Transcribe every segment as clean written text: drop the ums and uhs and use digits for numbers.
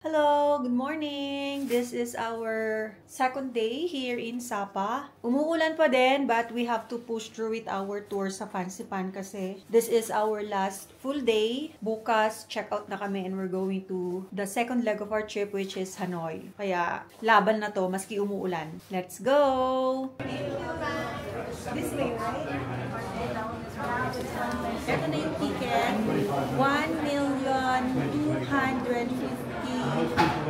Hello, good morning. This is our second day here in Sapa. Umuulan pa din, but we have to push through with our tour sa Fansipan kasi this is our last full day. Bukas, check out na kami and we're going to the second leg of our trip, which is Hanoi. Kaya laban na to maski umuulan. Let's go! This way, right? Ito na yung ticket. 1,250,000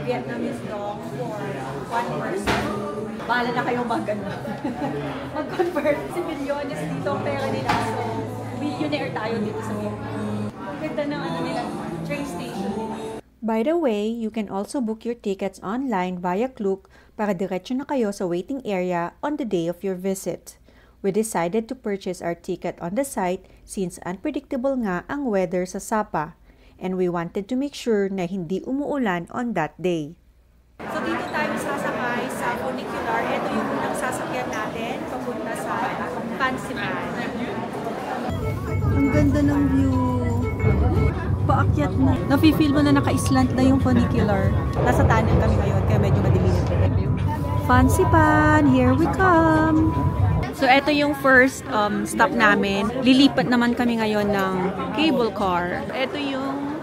Vietnamese dong for one person. Bahala na kayong mag-convert. Si Milyones dito ang pera nila. So, billionaire tayo dito sa Vietnam. Ganda ng nila, train station. By the way, you can also book your tickets online via Klook para diretso na kayo sa waiting area on the day of your visit. We decided to purchase our ticket on the site since unpredictable nga ang weather sa Sapa, and we wanted to make sure na hindi umuulan on that day. So dito tayo sasakay sa funicular. Ito yung unang sasakyan natin papunta sa Fansipan. Ang ganda ng view. Paakyat na. Nafe-feel mo na naka-islant na yung funicular. Nasa tunnel kami ngayon kaya medyo madilim. Fansipan, here we come! So, ito yung first stop namin. Lilipat naman kami ngayon ng cable car. Ito yung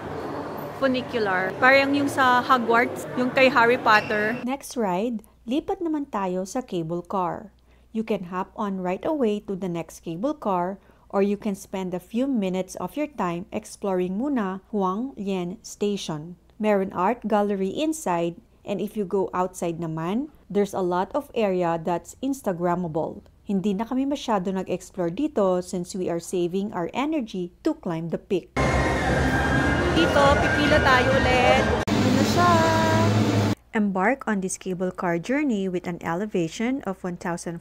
funicular. Parang yung sa Hogwarts, yung kay Harry Potter. Next ride, lipat naman tayo sa cable car. You can hop on right away to the next cable car or you can spend a few minutes of your time exploring muna Huang Lien Station. Meron art gallery inside and if you go outside naman, there's a lot of area that's Instagrammable. Hindi na kami masyado nag-explore dito since we are saving our energy to climb the peak. Dito, pipila tayo ulit. Ano siya? Embark on this cable car journey with an elevation of 1,410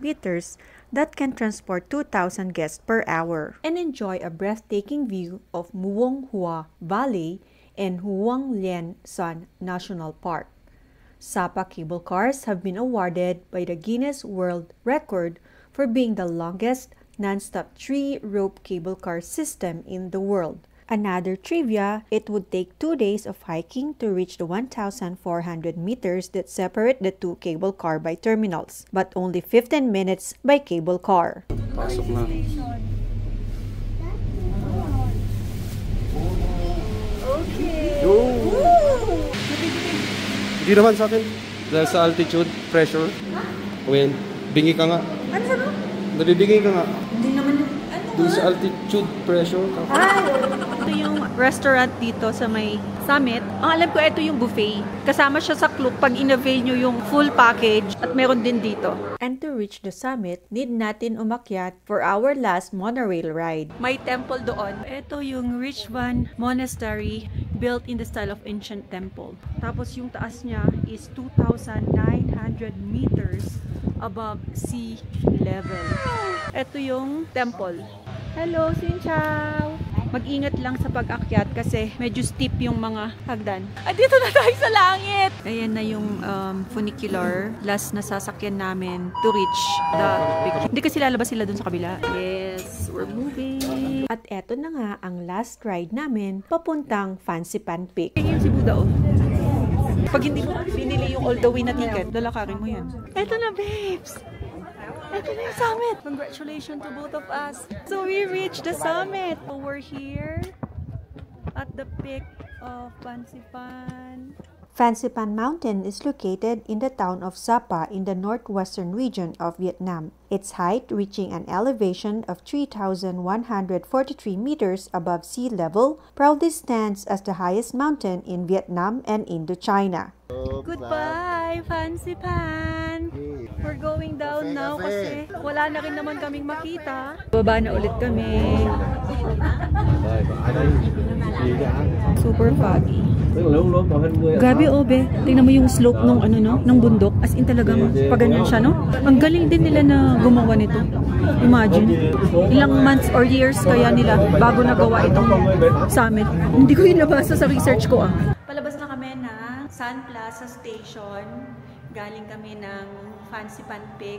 meters that can transport 2,000 guests per hour and enjoy a breathtaking view of Muong Hua Valley and Huang Lien San National Park. Sapa cable cars have been awarded by the Guinness World Record for being the longest non-stop three-rope cable car system in the world. Another trivia, it would take 2 days of hiking to reach the 1,400 meters that separate the two cable car by terminals, but only 15 minutes by cable car. Pasok na. Okay. Hindi naman sa akin. Dahil sa altitude, pressure. When, bingi ka nga. Ano sa no? Nabibingi ka nga. Hindi naman. Ano Doon sa altitude, pressure. Ito yung restaurant dito sa may Summit. Ang alam ko, ito yung buffet. Kasama siya sa Klook pag in-avail nyo yung full package at meron din dito. And to reach the summit, need natin umakyat for our last monorail ride. May temple doon. Ito yung Richvan Monastery built in the style of ancient temple. Tapos yung taas niya is 2,900 meters above sea level. Ito yung temple. Hello, Xin Chao! Mag-ingat lang sa pag-akyat kasi medyo steep yung mga hagdan. At dito na tayo sa langit! Ayan na yung funicular. Last na sasakyan namin to reach the peak. Hindi kasi lalabas sila dun sa kabila. Yes, we're moving. At eto na nga ang last ride namin papuntang Fansipan Peak. Yung si Buda, oh. Pag hindi mo pinili yung all the way na ticket, lalakarin mo yan. Eto na, babes! Ito na yung summit! Congratulations to both of us! So we reached the summit! So we're here at the peak of Fansipan. Fansipan Mountain is located in the town of Sapa in the northwestern region of Vietnam. Its height reaching an elevation of 3,143 meters above sea level proudly stands as the highest mountain in Vietnam and Indochina. Goodbye, Fansipan! We're going down now kasi wala na rin naman kaming makita. Baba na ulit kami. Super foggy. Grabe, Obe. Tingnan mo yung slope nung ano, no? Ng bundok. As in talagang paganyan siya, no? Ang galing din nila na gumawa nito. Imagine. Ilang months or years kaya nila bago nagawa itong summit. Hindi ko yung nabasa sa research ko, ah. Palabas na kami ng Sun Plaza Station. Galing kami ng Fansipan Peak.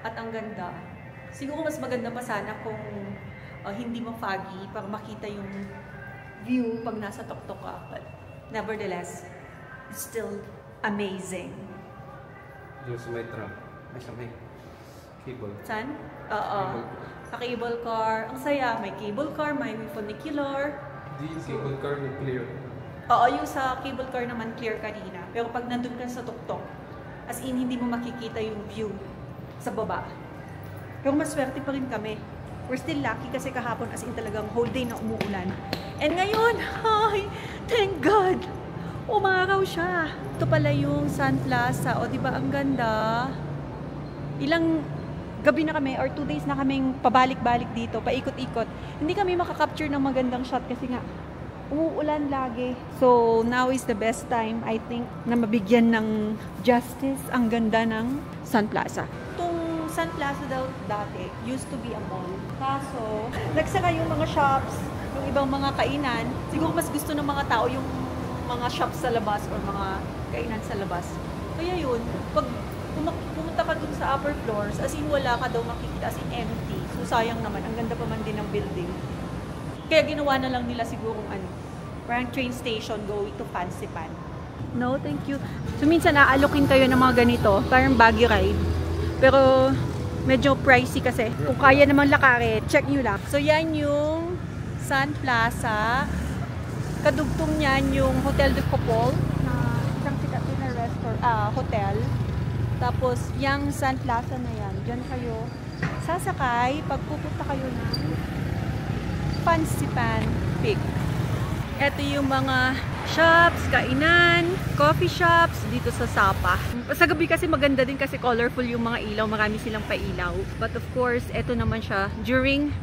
At ang ganda. Siguro mas maganda pa sana kung hindi mo foggy para makita yung view pag nasa tuktok ka. But nevertheless, it's still amazing. Yung sa may tram. Ay, sa may cable. Saan? Oo. Sa cable car. Ang saya. May cable car, may funicular. Di yung cable car na clear. Oo, yung sa cable car naman clear kanina. Pero pag nandun ka sa tuktok, as in, hindi mo makikita yung view sa baba. Pero maswerte pa rin kami. We're still lucky kasi kahapon as in talagang whole day na umuulan. And ngayon, ay, thank God! Umaraw siya. Ito pala yung Sun Plaza. O, di ba ang ganda? Ilang gabi na kami or 2 days na kaming pabalik-balik dito, paikot-ikot. Hindi kami makakapture ng magandang shot kasi nga umuulan lagi. So, now is the best time, I think, na mabigyan ng justice ang ganda ng Sun Plaza. Itong Sun Plaza daw dati used to be a mall. Kaso, nagsara yung mga shops, yung ibang mga kainan. Siguro mas gusto ng mga tao yung mga shops sa labas or mga kainan sa labas. Kaya yun, pag pumunta ka dun sa upper floors, as in wala ka daw makikita, as in empty. So sayang naman, ang ganda pa man din ng building. Kaya ginawa na lang nila siguro parang train station going to Fancy Pan. No, thank you. So minsan naalokin kayo ng mga ganito, parang buggy ride. Pero medyo pricey kasi. Kung kaya namang lakarin, check nyo lang. So yan yung Sun Plaza. Kadugtong niyan yung Hotel de Copol na isang sikat din na hotel. Tapos yung Sun Plaza na yan, dyan kayo sasakay pag pupunta kayo ng Fancy Pan Peak. Ito yung mga shops, kainan, coffee shops dito sa Sapa. Sa gabi kasi maganda din kasi colorful yung mga ilaw, marami silang pailaw. But of course, ito naman siya during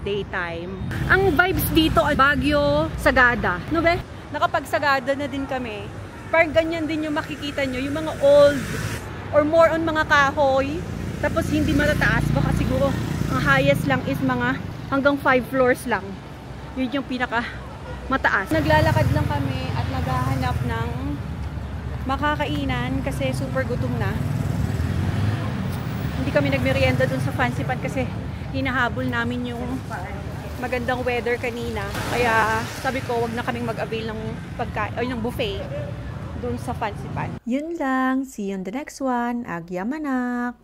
daytime. Ang vibes dito, Baguio, Sagada. No be? Nakapag-Sagada na din kami. Parang ganyan din yung makikita nyo, yung mga old or more on mga kahoy. Tapos hindi matataas. Baka siguro ang highest lang is mga hanggang 5 floors lang. Yun yung pinaka mataas. Naglalakad lang kami at naghahanap ng makakainan kasi super gutom na. Hindi kami nagmerienda dun sa Fancy Pan kasi hinahabol namin yung magandang weather kanina. Kaya sabi ko, wag na kaming mag-avail ng pagkain o ng buffet doon sa Fancy Pan. Yun lang. See you on the next one. Agyamanak!